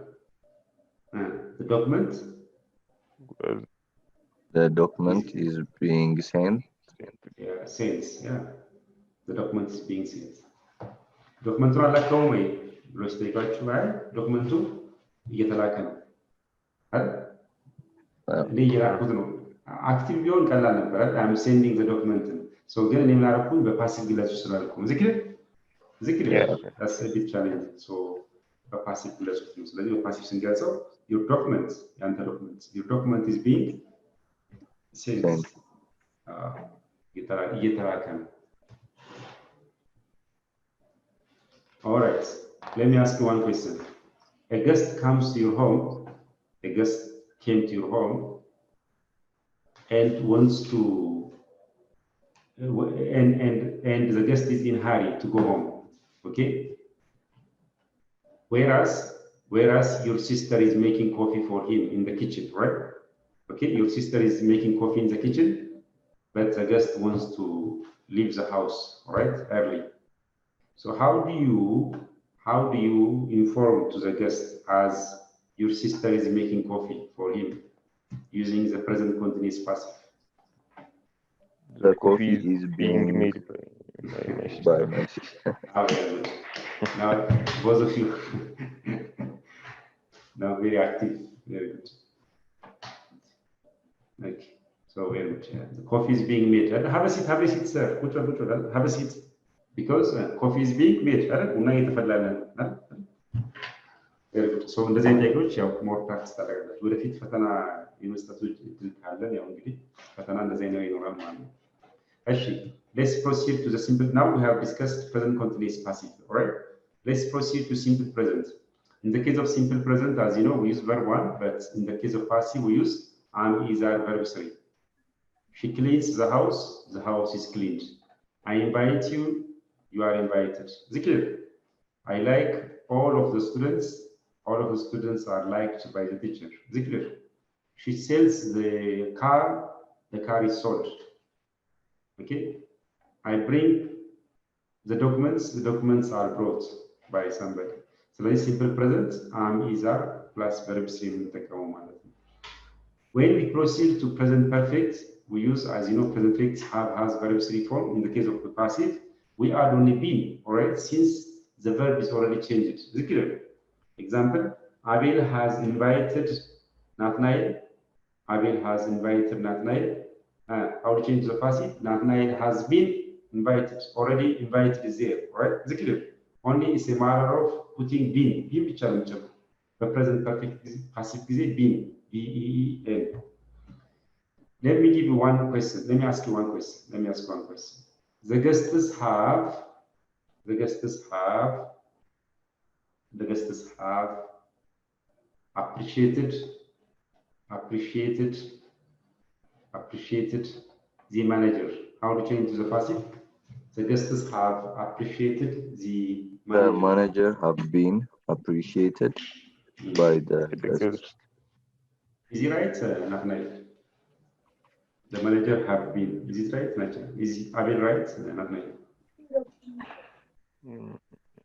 The document is being sent. Yeah. The document is being sent. ዶክመንቱን አላከውም ወይ ብሎ ሲጠይቃችሁ ዶክመንቱ እየተላከ ነው አይደል? እኔ እየላኩት ነው። አክቲቭ ቢሆን ቀላል ነበር። I'm sending the document. So ግን እኔ ምን አደረኩኝ? በፓሲቭ ግለጹ ስላልኩ ዝክር that's a bit challenging. So በፓሲቭ ግለጹት ነው። ስለዚህ በፓሲቭ ስንገልጸው your document is being sent. እየተላከ ነው። All right, let me ask you one question. A guest comes to your home, came to your home and wants to, and the guest is in hurry to go home, okay? Whereas your sister is making coffee for him in the kitchen, right? Okay, your sister is making coffee in the kitchen, but the guest wants to leave the house, right, early. So how do you inform to the guest as your sister is making coffee for him using the present continuous passive? The coffee is being made by my sister. Now both of you now very active, very good. Okay, so very good. Yeah. The coffee is being made. Have a seat, sir. Have a seat. Because coffee is being made. ቡና እየተፈላ ነው። ሶ እንደዚህ አይነት ጥያቄዎች ያው ሞር ፕራክቲስ ታደርጋላችሁ። ወደፊት ፈተና የመስጠቶች እድል ካለን ያው እንግዲህ ፈተና እንደዚህ አይነት ይኖራል ማለት ነው። እሺ let's proceed to the simple. Now we have discussed present continuous passive. All right, let's proceed to simple present. In the case of simple present, as you know, we use verb 1, but in the case of passive, we use am, is, are, verb 3. She cleans the house is cleaned. I invite you, you are invited. Zikir, I like all of the students are liked by the teacher. Zikir, she sells the car is sold. Okay, I bring the documents are brought by somebody. So very simple present, am, is, are plus verb 3 የምንጠቀመው ማለት ነው። When we proceed to present perfect, we use, as you know, present perfect has verb 3 form. In the case of the passive, we add only been, all right, since the verb is already changed. Zikir. Example, Abel has invited Nathanael. How to change the passive? Nathanael has been invited. Already invited is there, all right? Zikir. Only is a matter of putting been. Been ብቻ ነው የሚጨምረው። በpresent perfect passive ጊዜ been, B-E-E-N. Let me give you one question. Let me ask you one question. Let me ask one question. The guests have appreciated the manager. How to change to the passive? The guests have appreciated the manager. The manager have been appreciated by the guests. Is it right, Nathaniel? The manager have been. Is it right, Nathaniel? Is it Abel right, Nathaniel?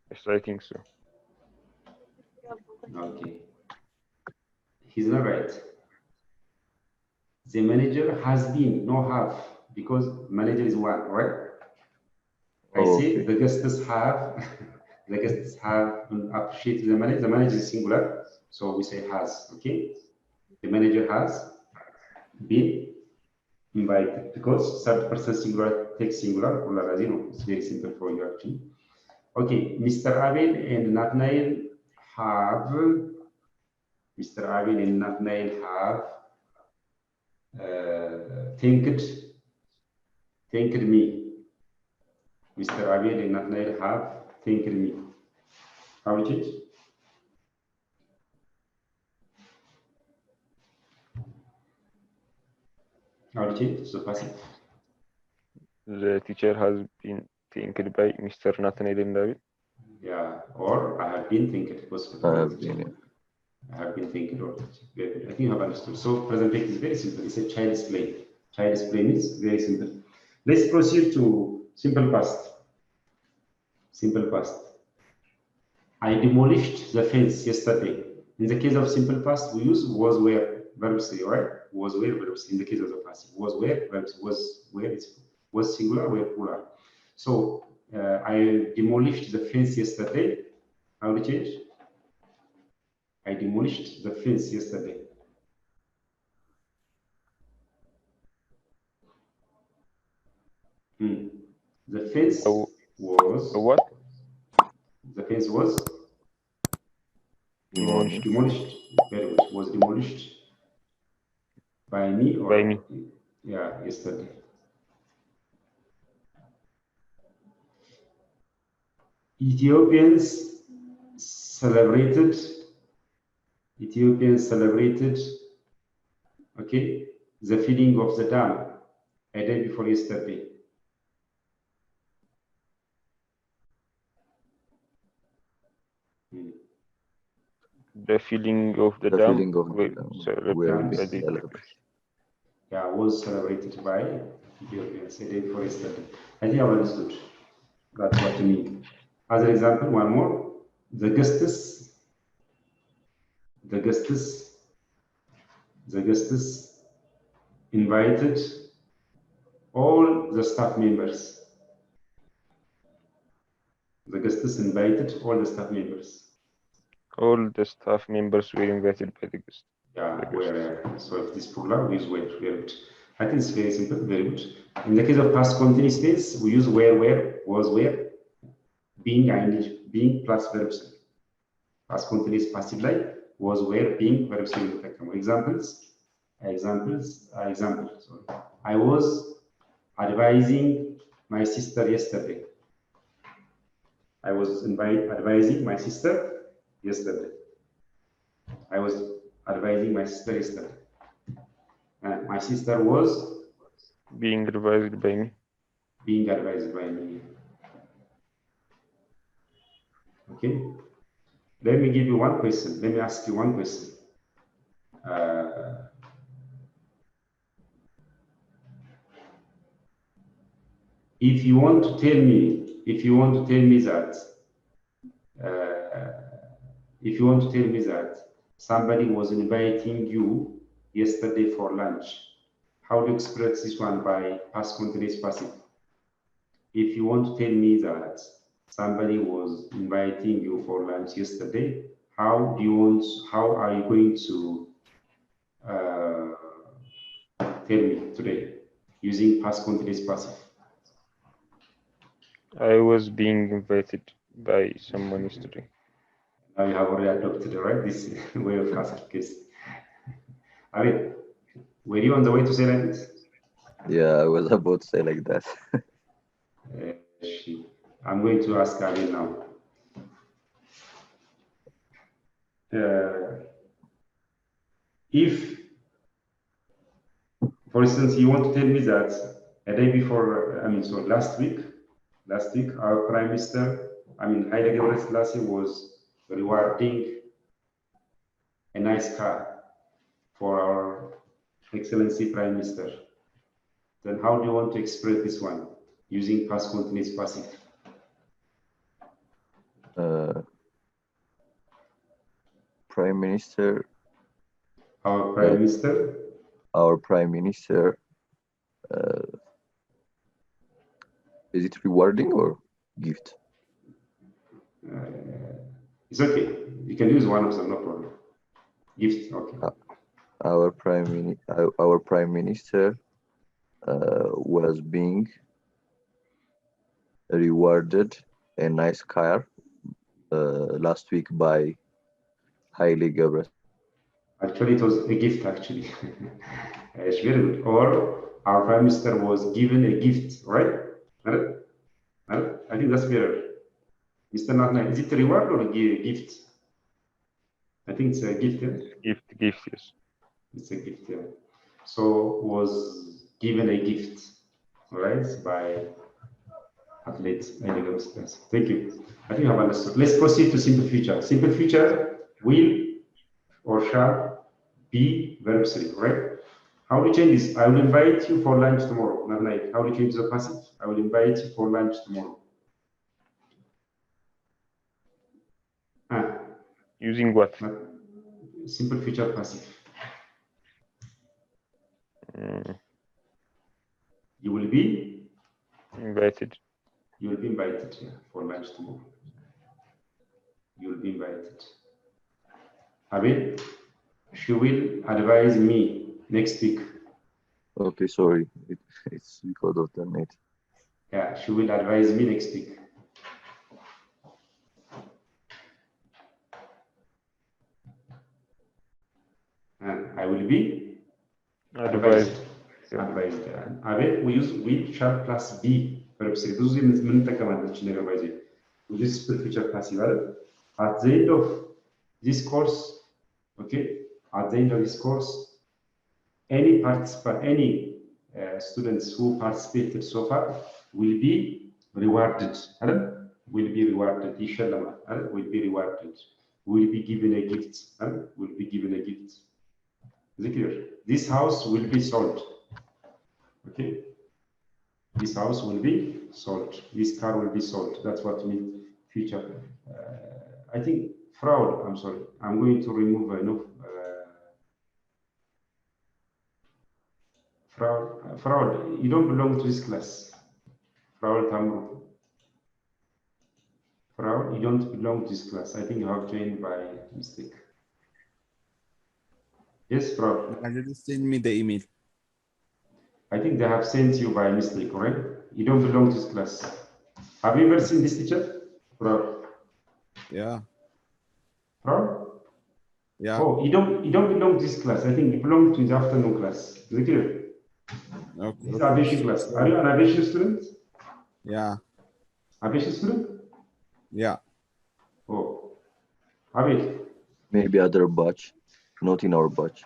Yes, I think so. Okay. He's not right. The manager has been, no have, because manager is one, right? I say the guests have, the guests have appreciated the manager. The manager is singular, so we say has, okay? The manager has been invited because third person singular takes singular, you know, it's very simple for you actually. Okay, Mr. Abel and Nathaniel have, Mr. Abel and Nathaniel have thanked me. Mr. Abel and Nathaniel have thanked me. How is it? How is it? So passive. The teacher has been thanked by Mr. Nathaniel and David. Yeah, or I have been thanked. I have been. I have been thanked. Or I think you have understood. So present perfect is very simple. It's a child's play. Child's play is very simple. Let's proceed to simple past. Simple past. I demolished the fence yesterday. In the case of simple past, we use was where verb 3, right? Was where verb 3. In the case of the passive, was where verb 3. Was singular, where plural. So I demolished the fence yesterday. How to change? I demolished the fence yesterday. The fence was what? The fence was Demolished. Demolished. Very good. Was demolished by me or By me. Yeah, yesterday. Ethiopians celebrated. Okay, the filling of the dam a day before yesterday. The filling of the dam was celebrated by Ethiopians a day before yesterday. I think I understood. That's what you mean. As an example, one more. The guests invited all the staff members. The guests invited all the staff members. All the staff members were invited by the guest. Yeah, where so if this plural we use where. Very good. I think it's very simple, very good. In the case of past continuous tense, we use where, was where, being plus verb. Past continuous passive like was where, being verb. Examples. Sorry. I was advising my sister yesterday. I was advising my sister yesterday. I was advising my sister yesterday. And my sister was being advised by me. Okay. Let me give you one question. Let me ask you one question. If you want to tell me that somebody was inviting you yesterday for lunch, how do you express this one by past continuous passive? If you want to tell me that somebody was inviting you for lunch yesterday, how are you going to tell me today using past continuous passive? I was being invited by someone yesterday. Now you have already adopted, right, this way of asking questions. I mean, were you on the way to say like this? Yeah, I was about to say like that. I'm going to ask Abin now. If, for instance, you want to tell me that a day before, so last week, our Prime Minister, Haile Gebrselassie was rewarding a nice car for our Excellency Prime Minister. Then how do you want to express this one using past continuous passive? Prime Minister. Our Prime Minister. Our Prime Minister. Is it rewarding or gift? It's okay. You can use one of them, no problem. Gift, okay. Our Prime Minister was being rewarded a nice car last week by Haile Gebrselassie. Actually, it was a gift, actually. It's very good. Or our Prime Minister was given a gift, right? I think that's better. Mr. Nathan, is it a reward or a gift? I think it's a gift, yeah? Gift, yes. It's a gift, yeah. So was given a gift, all right, by athlete Haile Gebrselassie. Thank you. I think I've understood. Let's proceed to simple future. Simple future will or shall be verb 3, right? How do you change this? I will invite you for lunch tomorrow. Not like, how do you change the passive? I will invite you for lunch tomorrow. Using what? Simple future passive. You will be invited. You will be invited, yeah, for lunch tomorrow. You will be invited. Abid, she will advise me next week. Okay, sorry. It's because of the net. Yeah, she will advise me next week. And I will be advised. Advised. Abid, we use will, shall plus be. Verb 3. ብዙ የምንጠቀማለች ነገር ባይዜ this simple future passive. At the end of this course, okay, at the end of this course, any students who participated so far will be rewarded. Will be rewarded. Will be rewarded. Will be given a gift. Will be given a gift. Is it clear? This house will be sold. Okay. This house will be sold. This car will be sold. That's what we mean future. I think fraud. I'm sorry. I'm going to remove fraud. You don't belong to this class. Fraud Tamru. Fraud. You don't belong to this class. I think you have joined by mistake. Yes, fraud. I just send me the email. I think they have sent you by mistake, right? You don't belong to this class. Have you ever seen this teacher? Fraud. Yeah. Fraud? Yeah. Oh, you don't belong to this class. I think you belong to the afternoon class. Is it clear? Okay. This is aviation class. Are you an aviation student? Yeah. Aviation student? Yeah. Oh. Avish. Maybe other batch, not in our batch.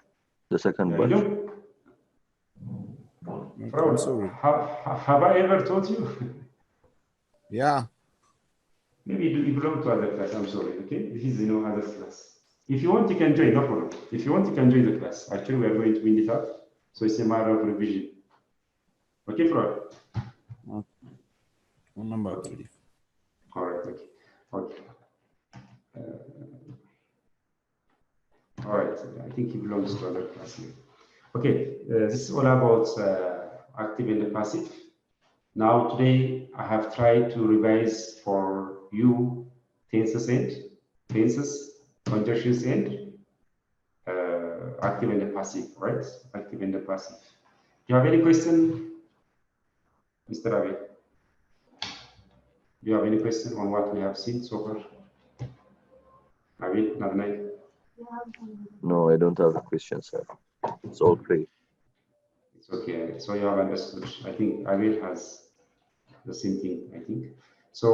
The second batch. Fraud. Have I ever taught you? Yeah. Maybe you belong to other class. I'm sorry. Okay, this is other class. If you want, you can join. No problem. If you want, you can join the class. Actually, we are going to wind it up, so it's a matter of revision. Okay, Fraud. Number 3. All right. Okay. Okay. All right. I think he belongs to other class here. Okay. This is all about active and passive. Now today I have tried to revise for you tenses, conjunctions, and active and passive, right? Active and passive. Do you have any question, Mr. Ravi? you have any question on what we have seen so far? Abid, Nadnai? No, I don't have a question, sir. It's all clear. It's okay. So you have understood. I think Abid has the same thing, I think. So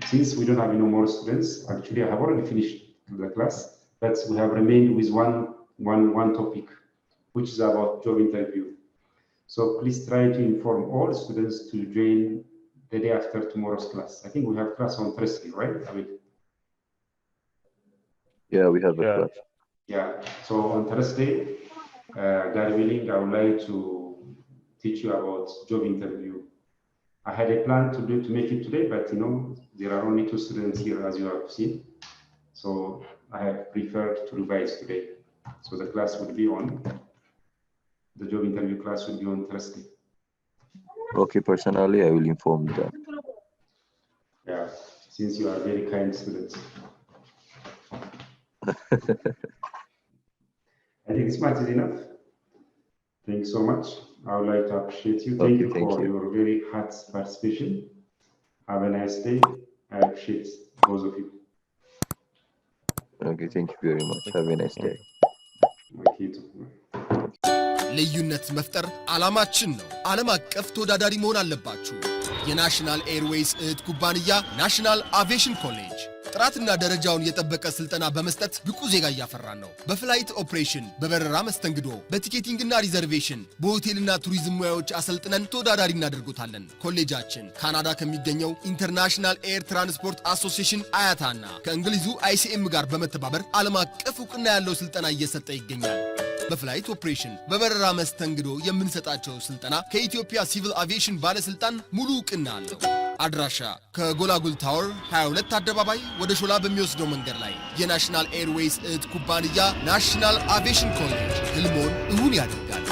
since we don't have any more students, actually I have already finished the class, but we have remained with one topic, which is about job interview. So please try to inform all students to join the day after tomorrow's class. I think we have class on Thursday, right? I mean, Yeah, we have a Yeah. class. yeah. So on Thursday, God willing, I would like to teach you about job interview. I had a plan to make it today, but you know, there are only 2 students here, as you have seen. So I have preferred to revise today. So the class will be on, the job interview class will be on Thursday. Okay, personally, I will inform them. Yeah, since you are very kind students. I think this much is enough. Thank you so much. I would like to appreciate you. Thank Okay, you thank for you. your very hard participation. Have a nice day. I appreciate both of you. Okay, thank you very much. Have a nice day. Thank you too. ልዩነት መፍጠር ዓላማችን ነው። ዓለም አቀፍ ተወዳዳሪ መሆን አለባችሁ። የናሽናል ኤርዌይስ እህት ኩባንያ ናሽናል አቪዬሽን ኮሌጅ ጥራትና ደረጃውን የጠበቀ ስልጠና በመስጠት ብቁ ዜጋ እያፈራን ነው። በፍላይት ኦፕሬሽን፣ በበረራ መስተንግዶ፣ በቲኬቲንግና ሪዘርቬሽን፣ በሆቴልና ቱሪዝም ሙያዎች አሰልጥነን ተወዳዳሪ እናደርጉታለን። ኮሌጃችን ካናዳ ከሚገኘው ኢንተርናሽናል ኤር ትራንስፖርት አሶሲዬሽን አያታና ከእንግሊዙ ICM ጋር በመተባበር ዓለም አቀፍ ዕውቅና ያለው ስልጠና እየሰጠ ይገኛል። በፍላይት ኦፕሬሽን በበረራ መስተንግዶ የምንሰጣቸው ስልጠና ከኢትዮጵያ ሲቪል አቪዬሽን ባለስልጣን ሙሉ ዕውቅና አለው። አድራሻ ከጎላጉል ታወር 22 አደባባይ ወደ ሾላ በሚወስደው መንገድ ላይ የናሽናል ኤርዌይስ እህት ኩባንያ ናሽናል አቪዬሽን ኮሌጅ ህልሞን እውን ያደርጋል።